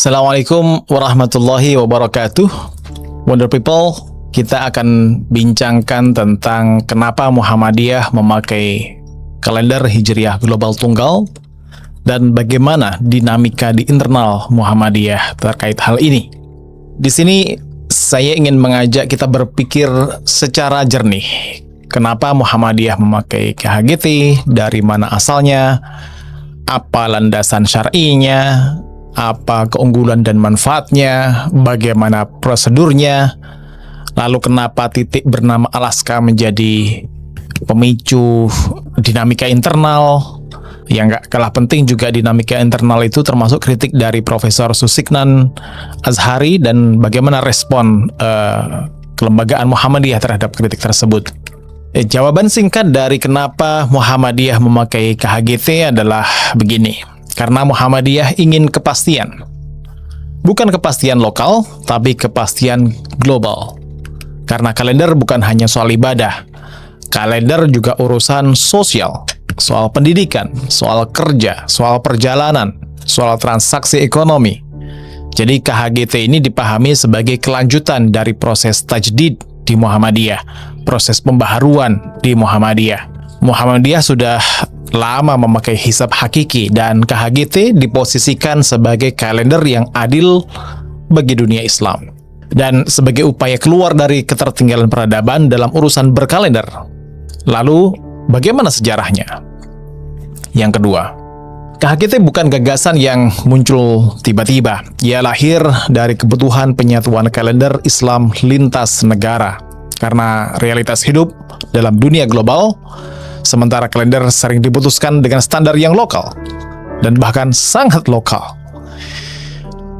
Assalamualaikum warahmatullahi wabarakatuh. Wonder People, kita akan bincangkan tentang kenapa Muhammadiyah memakai kalender Hijriah Global Tunggal dan bagaimana dinamika di internal Muhammadiyah terkait hal ini. Di sini saya ingin mengajak kita berpikir secara jernih. Kenapa Muhammadiyah memakai KHGT, dari mana asalnya, apa landasan syar'inya, apa keunggulan dan manfaatnya, bagaimana prosedurnya, lalu kenapa titik bernama Alaska menjadi pemicu dinamika internal. Yang gak kalah penting juga dinamika internal itu termasuk kritik dari Profesor Susiknan Azhari dan bagaimana respon kelembagaan Muhammadiyah terhadap kritik tersebut. Jawaban singkat dari kenapa Muhammadiyah memakai KHGT adalah begini. Karena Muhammadiyah ingin kepastian. Bukan kepastian lokal, tapi kepastian global. Karena kalender bukan hanya soal ibadah. Kalender juga urusan sosial, soal pendidikan, soal kerja, soal perjalanan, soal transaksi ekonomi. Jadi KHGT ini dipahami sebagai kelanjutan dari proses tajdid di Muhammadiyah, proses pembaharuan di Muhammadiyah. Muhammadiyah sudah lama memakai hisab hakiki dan KHGT diposisikan sebagai kalender yang adil bagi dunia Islam dan sebagai upaya keluar dari ketertinggalan peradaban dalam urusan berkalender. Lalu, bagaimana sejarahnya? Yang kedua, KHGT bukan gagasan yang muncul tiba-tiba. Ia lahir dari kebutuhan penyatuan kalender Islam lintas negara karena realitas hidup dalam dunia global. Sementara kalender sering diputuskan dengan standar yang lokal dan bahkan sangat lokal.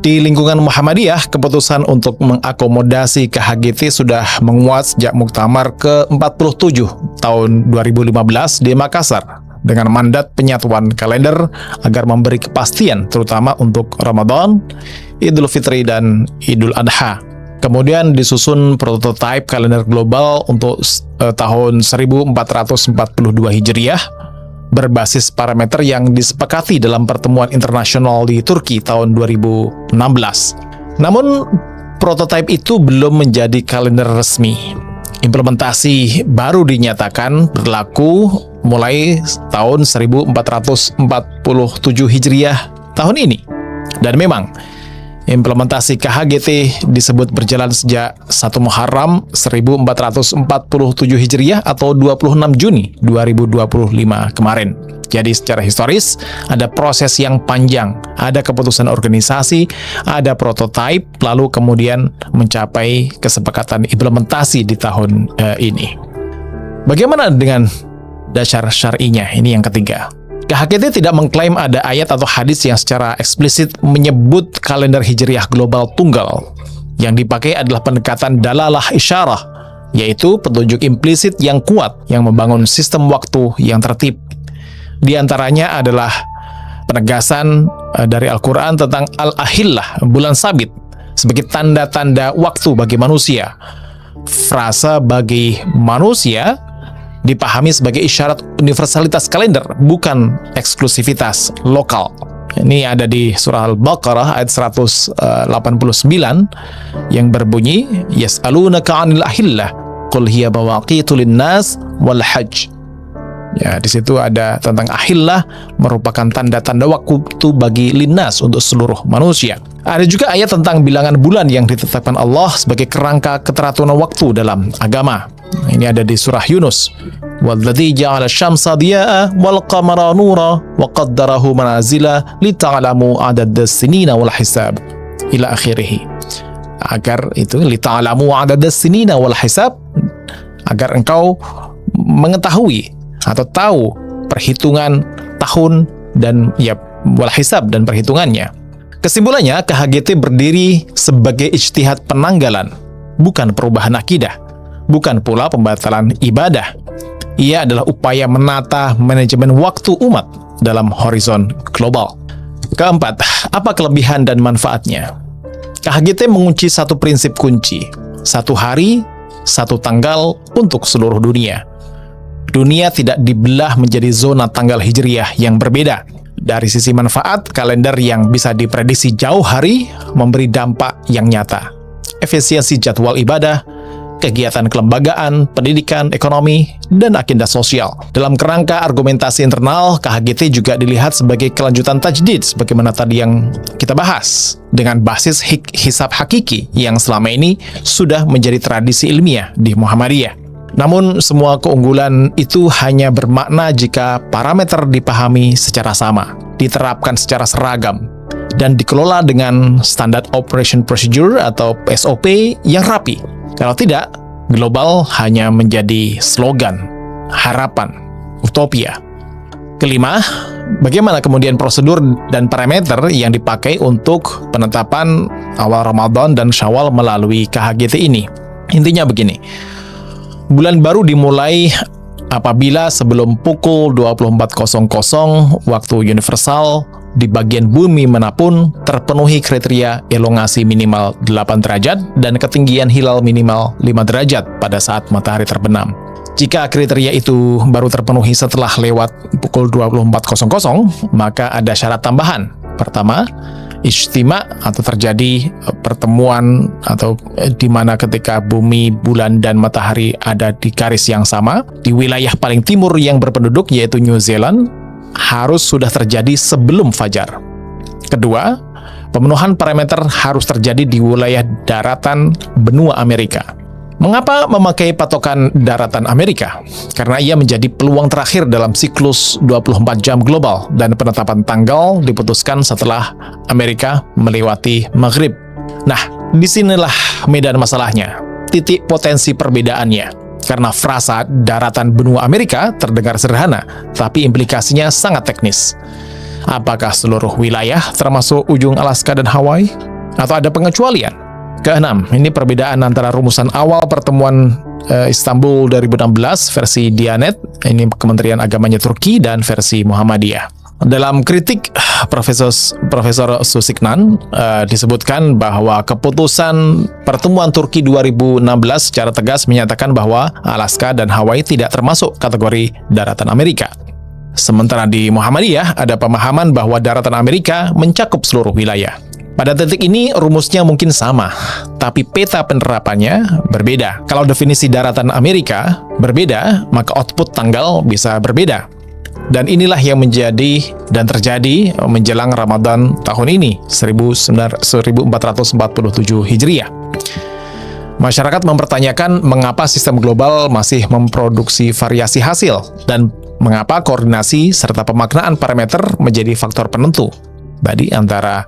Di lingkungan Muhammadiyah, keputusan untuk mengakomodasi KHGT sudah menguat sejak Muktamar ke-47 tahun 2015 di Makassar dengan mandat penyatuan kalender agar memberi kepastian terutama untuk Ramadan, Idul Fitri, dan Idul Adha. Kemudian disusun prototipe kalender global untuk tahun 1442 Hijriah berbasis parameter yang disepakati dalam pertemuan internasional di Turki tahun 2016. Namun, prototipe itu belum menjadi kalender resmi. Implementasi baru dinyatakan berlaku mulai tahun 1447 Hijriah tahun ini. Dan memang, implementasi KHGT disebut berjalan sejak 1 Muharram 1447 Hijriah atau 26 Juni 2025 kemarin. Jadi secara historis, ada proses yang panjang, ada keputusan organisasi, ada prototipe, lalu kemudian mencapai kesepakatan implementasi di tahun ini. Bagaimana dengan dasar syar'inya? Ini yang ketiga. KHGT tidak mengklaim ada ayat atau hadis yang secara eksplisit menyebut kalender Hijriah Global Tunggal. Yang dipakai adalah pendekatan dalalah isyarah, yaitu petunjuk implisit yang kuat yang membangun sistem waktu yang tertib. Di antaranya adalah penegasan dari Al-Quran tentang Al-Ahillah, bulan sabit, sebagai tanda-tanda waktu bagi manusia. Frasa bagi manusia dipahami sebagai isyarat universalitas kalender, bukan eksklusivitas lokal. Ini ada di surah Al-Baqarah ayat 189 yang berbunyi, Yas'alunaka 'anil ahillah, qul hiya mawaqitu lin-nas wal hajj. Ya, di situ ada tentang ahillah merupakan tanda-tanda waktu bagi linnas untuk seluruh manusia. Ada juga ayat tentang bilangan bulan yang ditetapkan Allah sebagai kerangka keteraturan waktu dalam agama. Ini ada di surah Yunus. Walladzi ja'ala asy-syamsa diyaa'a wal qamara nura wa qaddarahu manazila lita'lamu 'adadas sinina wal hisab ila akhirih. Agar itu lita'lamu 'adadas sinina wal hisab, agar engkau mengetahui atau tahu perhitungan tahun dan wal hisab dan perhitungannya. Kesimpulannya, KHGT berdiri sebagai ijtihad penanggalan, bukan perubahan akidah. Bukan pula pembatalan ibadah. Ia adalah upaya menata manajemen waktu umat dalam horizon global. Keempat, apa kelebihan dan manfaatnya? KHGT mengunci satu prinsip kunci, satu hari, satu tanggal untuk seluruh dunia. Dunia tidak dibelah menjadi zona tanggal hijriyah yang berbeda. Dari sisi manfaat, kalender yang bisa diprediksi jauh hari memberi dampak yang nyata. Efisiensi jadwal ibadah, kegiatan kelembagaan, pendidikan, ekonomi, dan agenda sosial. Dalam kerangka argumentasi internal, KHGT juga dilihat sebagai kelanjutan tajdid, sebagaimana tadi yang kita bahas, dengan basis hisab hakiki yang selama ini sudah menjadi tradisi ilmiah di Muhammadiyah. Namun, semua keunggulan itu hanya bermakna jika parameter dipahami secara sama, diterapkan secara seragam, dan dikelola dengan Standard Operation Procedure atau SOP yang rapi. Kalau tidak, global hanya menjadi slogan, harapan, utopia. Kelima, bagaimana kemudian prosedur dan parameter yang dipakai untuk penetapan awal Ramadan dan Syawal melalui KHGT ini? Intinya begini, bulan baru dimulai apabila sebelum pukul 24.00 waktu universal di bagian bumi manapun terpenuhi kriteria elongasi minimal 8 derajat dan ketinggian hilal minimal 5 derajat pada saat matahari terbenam. Jika kriteria itu baru terpenuhi setelah lewat pukul 24.00, maka ada syarat tambahan. Pertama, ijtima atau terjadi pertemuan atau di mana ketika bumi, bulan, dan matahari ada di garis yang sama di wilayah paling timur yang berpenduduk yaitu New Zealand harus sudah terjadi sebelum fajar. Kedua, pemenuhan parameter harus terjadi di wilayah daratan benua Amerika. Mengapa memakai patokan daratan Amerika? Karena ia menjadi peluang terakhir dalam siklus 24 jam global dan penetapan tanggal diputuskan setelah Amerika melewati Maghrib. Nah, disinilah medan masalahnya, titik potensi perbedaannya. Karena frasa daratan benua Amerika terdengar sederhana, tapi implikasinya sangat teknis. Apakah seluruh wilayah termasuk ujung Alaska dan Hawaii? Atau ada pengecualian? Keenam, ini perbedaan antara rumusan awal pertemuan Istanbul 2016 versi Diyanet, ini Kementerian Agamanya Turki, dan versi Muhammadiyah. Dalam kritik Profesor Susiknan disebutkan bahwa keputusan pertemuan Turki 2016 secara tegas menyatakan bahwa Alaska dan Hawaii tidak termasuk kategori daratan Amerika. Sementara di Muhammadiyah ada pemahaman bahwa daratan Amerika mencakup seluruh wilayah. Pada titik ini rumusnya mungkin sama, tapi peta penerapannya berbeda. Kalau definisi daratan Amerika berbeda, maka output tanggal bisa berbeda. Dan inilah yang menjadi dan terjadi menjelang Ramadan tahun ini, 1447 Hijriah. Masyarakat mempertanyakan mengapa sistem global masih memproduksi variasi hasil dan mengapa koordinasi serta pemaknaan parameter menjadi faktor penentu. Tadi antara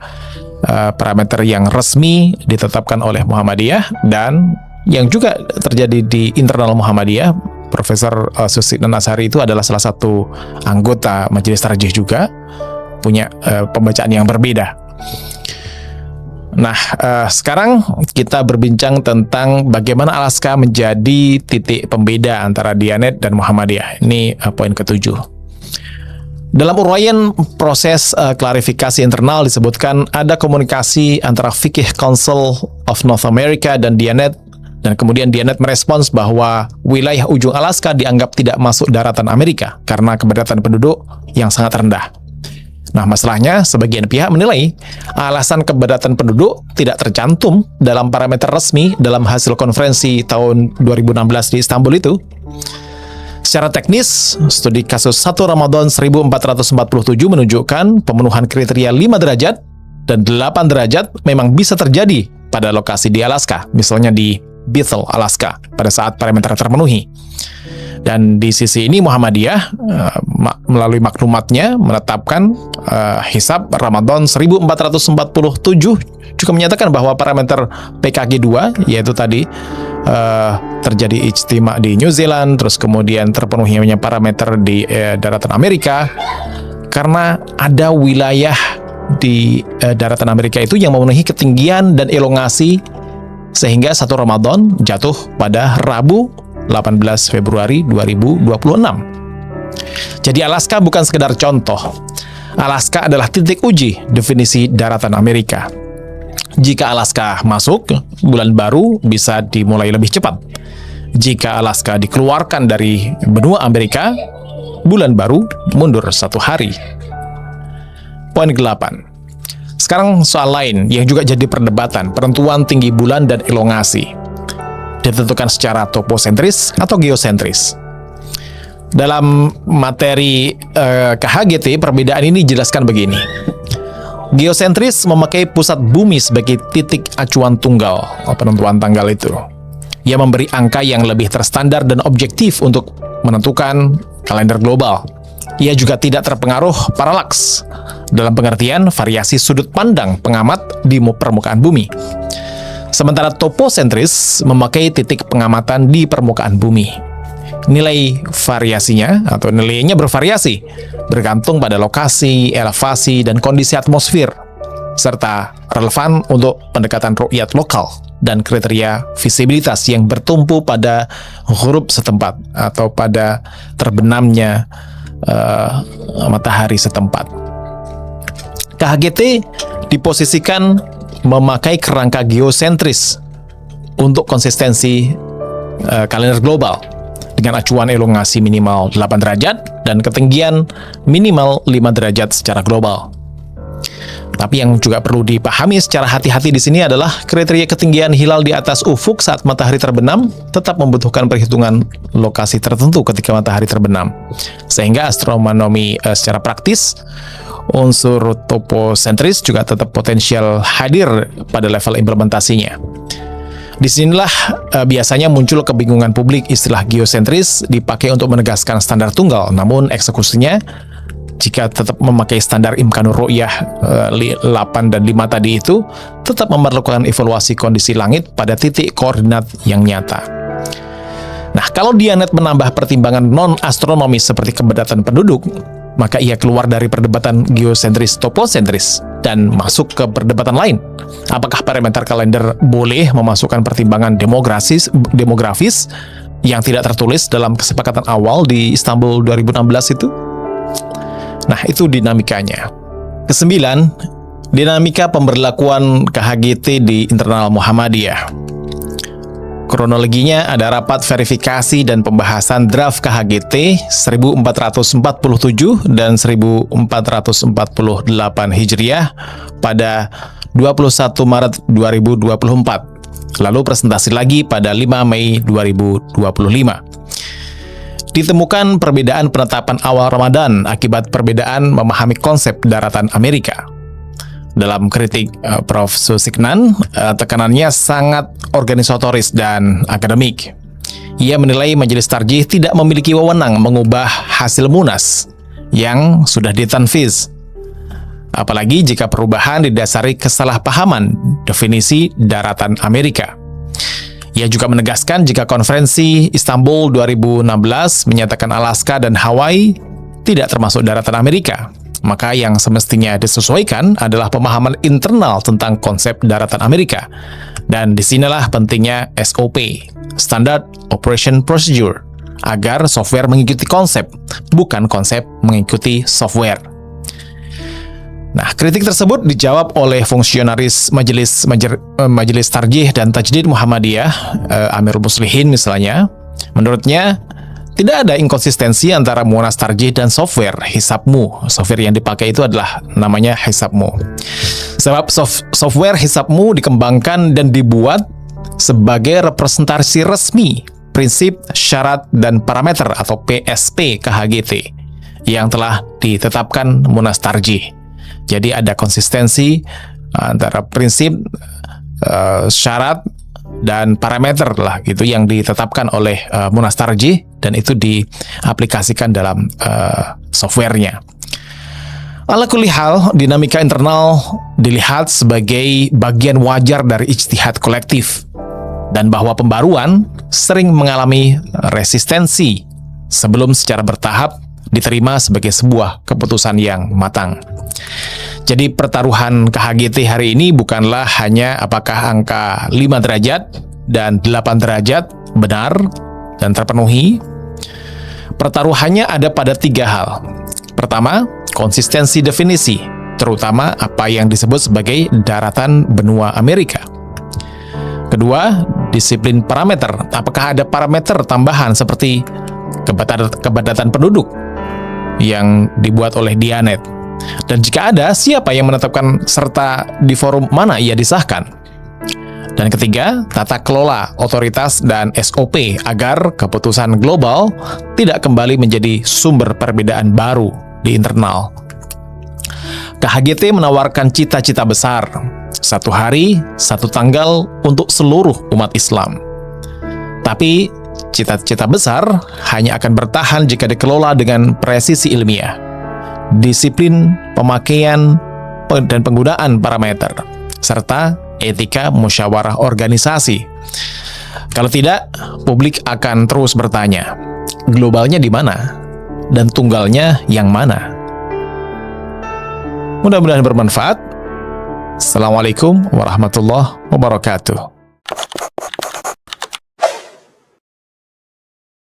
parameter yang resmi ditetapkan oleh Muhammadiyah dan yang juga terjadi di internal Muhammadiyah. Profesor Susiknan Azhari itu adalah salah satu anggota Majelis Tarjih juga, punya pembacaan yang berbeda. Nah, sekarang kita berbincang tentang bagaimana Alaska menjadi titik pembeda antara Diyanet dan Muhammadiyah. Ini poin ketujuh. Dalam uraian proses klarifikasi internal disebutkan ada komunikasi antara Fiqh Council of North America dan Diyanet, dan kemudian Diyanet merespons bahwa wilayah ujung Alaska dianggap tidak masuk daratan Amerika karena kepadatan penduduk yang sangat rendah. Nah, masalahnya sebagian pihak menilai alasan kepadatan penduduk tidak tercantum dalam parameter resmi dalam hasil konferensi tahun 2016 di Istanbul itu. Secara teknis, studi kasus 1 Ramadan 1447 menunjukkan pemenuhan kriteria 5 derajat dan 8 derajat memang bisa terjadi pada lokasi di Alaska, misalnya di Bethel, Alaska, pada saat parameter terpenuhi. Dan di sisi ini Muhammadiyah melalui maklumatnya menetapkan hisab Ramadan 1447 juga menyatakan bahwa parameter PKG 2, yaitu tadi terjadi ijtima di New Zealand, terus kemudian terpenuhinya parameter di daratan Amerika, karena ada wilayah di daratan Amerika itu yang memenuhi ketinggian dan elongasi sehingga 1 Ramadan jatuh pada Rabu 18 Februari 2026. Jadi Alaska bukan sekedar contoh. Alaska adalah titik uji definisi daratan Amerika. Jika Alaska masuk, bulan baru bisa dimulai lebih cepat. Jika Alaska dikeluarkan dari benua Amerika, bulan baru mundur 1 hari. Poin ke-8. Sekarang soal lain yang juga jadi perdebatan, penentuan tinggi bulan dan elongasi. Ditentukan secara toposentris atau geosentris. Dalam materi KHGT, perbedaan ini dijelaskan begini. Geosentris memakai pusat bumi sebagai titik acuan tunggal, penentuan tanggal itu. Ia memberi angka yang lebih terstandar dan objektif untuk menentukan kalender global. Ia juga tidak terpengaruh paralaks, dalam pengertian variasi sudut pandang pengamat di permukaan bumi. Sementara toposentris memakai titik pengamatan di permukaan bumi. Nilai variasinya atau nilainya bervariasi, bergantung pada lokasi, elevasi, dan kondisi atmosfer, serta relevan untuk pendekatan ru'yat lokal dan kriteria visibilitas yang bertumpu pada huruf setempat atau pada terbenamnya matahari setempat. KHGT diposisikan memakai kerangka geosentris untuk konsistensi kalender global dengan acuan elongasi minimal 8 derajat dan ketinggian minimal 5 derajat secara global. Tapi yang juga perlu dipahami secara hati-hati di sini adalah kriteria ketinggian hilal di atas ufuk saat matahari terbenam tetap membutuhkan perhitungan lokasi tertentu ketika matahari terbenam. Sehingga astronomi secara praktis, unsur toposentris juga tetap potensial hadir pada level implementasinya. Disinilah biasanya muncul kebingungan publik. Istilah geosentris dipakai untuk menegaskan standar tunggal, namun eksekusinya jika tetap memakai standar imkanur ru'yah 8 dan 5 tadi itu tetap memerlukan evaluasi kondisi langit pada titik koordinat yang nyata. Nah, kalau Diyanet menambah pertimbangan non-astronomis seperti kepadatan penduduk, maka ia keluar dari perdebatan geosentris toposentris dan masuk ke perdebatan lain. Apakah parameter kalender boleh memasukkan pertimbangan demografis yang tidak tertulis dalam kesepakatan awal di Istanbul 2016 itu? Nah, itu dinamikanya. Kesembilan, dinamika pemberlakuan KHGT di internal Muhammadiyah. Kronologinya ada rapat verifikasi dan pembahasan draft KHGT 1447 dan 1448 Hijriah pada 21 Maret 2024. Lalu presentasi lagi pada 5 Mei 2025. Ditemukan perbedaan penetapan awal Ramadan akibat perbedaan memahami konsep daratan Amerika. Dalam kritik Prof. Susiknan, tekanannya sangat organisatoris dan akademik. Ia menilai Majelis Tarjih tidak memiliki wewenang mengubah hasil munas yang sudah ditanfiz, apalagi jika perubahan didasari kesalahpahaman definisi daratan Amerika. Ia juga menegaskan jika konferensi Istanbul 2016 menyatakan Alaska dan Hawaii tidak termasuk daratan Amerika, maka yang semestinya disesuaikan adalah pemahaman internal tentang konsep daratan Amerika. Dan disinilah pentingnya SOP, Standard Operation Procedure, agar software mengikuti konsep, bukan konsep mengikuti software. Nah, kritik tersebut dijawab oleh fungsionaris Majelis Tarjih dan Tajdid Muhammadiyah, Amirul Muslihin misalnya. Menurutnya, tidak ada inkonsistensi antara Munas Tarjih dan software Hisabmu. Software yang dipakai itu adalah namanya Hisabmu. Sebab software Hisabmu dikembangkan dan dibuat sebagai representasi resmi prinsip, syarat, dan parameter atau PSP KHGT yang telah ditetapkan Munas Tarjih. Jadi ada konsistensi antara prinsip, syarat, dan parameter lah gitu yang ditetapkan oleh Munas Tarjih dan itu diaplikasikan dalam softwarenya. Ala kulli hal, dinamika internal dilihat sebagai bagian wajar dari ijtihad kolektif dan bahwa pembaruan sering mengalami resistensi sebelum secara bertahap diterima sebagai sebuah keputusan yang matang. Jadi pertaruhan KHGT hari ini bukanlah hanya apakah angka 5 derajat dan 8 derajat benar dan terpenuhi. Pertaruhannya ada pada 3 hal. Pertama, konsistensi definisi, terutama apa yang disebut sebagai daratan benua Amerika. Kedua, disiplin parameter. Apakah ada parameter tambahan seperti kepadatan penduduk yang dibuat oleh Diyanet? Dan jika ada, siapa yang menetapkan serta di forum mana ia disahkan? Dan ketiga, tata kelola otoritas dan SOP agar keputusan global tidak kembali menjadi sumber perbedaan baru di internal. KHGT menawarkan cita-cita besar, satu hari, satu tanggal untuk seluruh umat Islam. Tapi, cita-cita besar hanya akan bertahan jika dikelola dengan presisi ilmiah, disiplin pemakaian dan penggunaan parameter, serta etika musyawarah organisasi. Kalau tidak, publik akan terus bertanya, globalnya di mana? Dan tunggalnya yang mana? Mudah-mudahan bermanfaat. Assalamualaikum warahmatullahi wabarakatuh.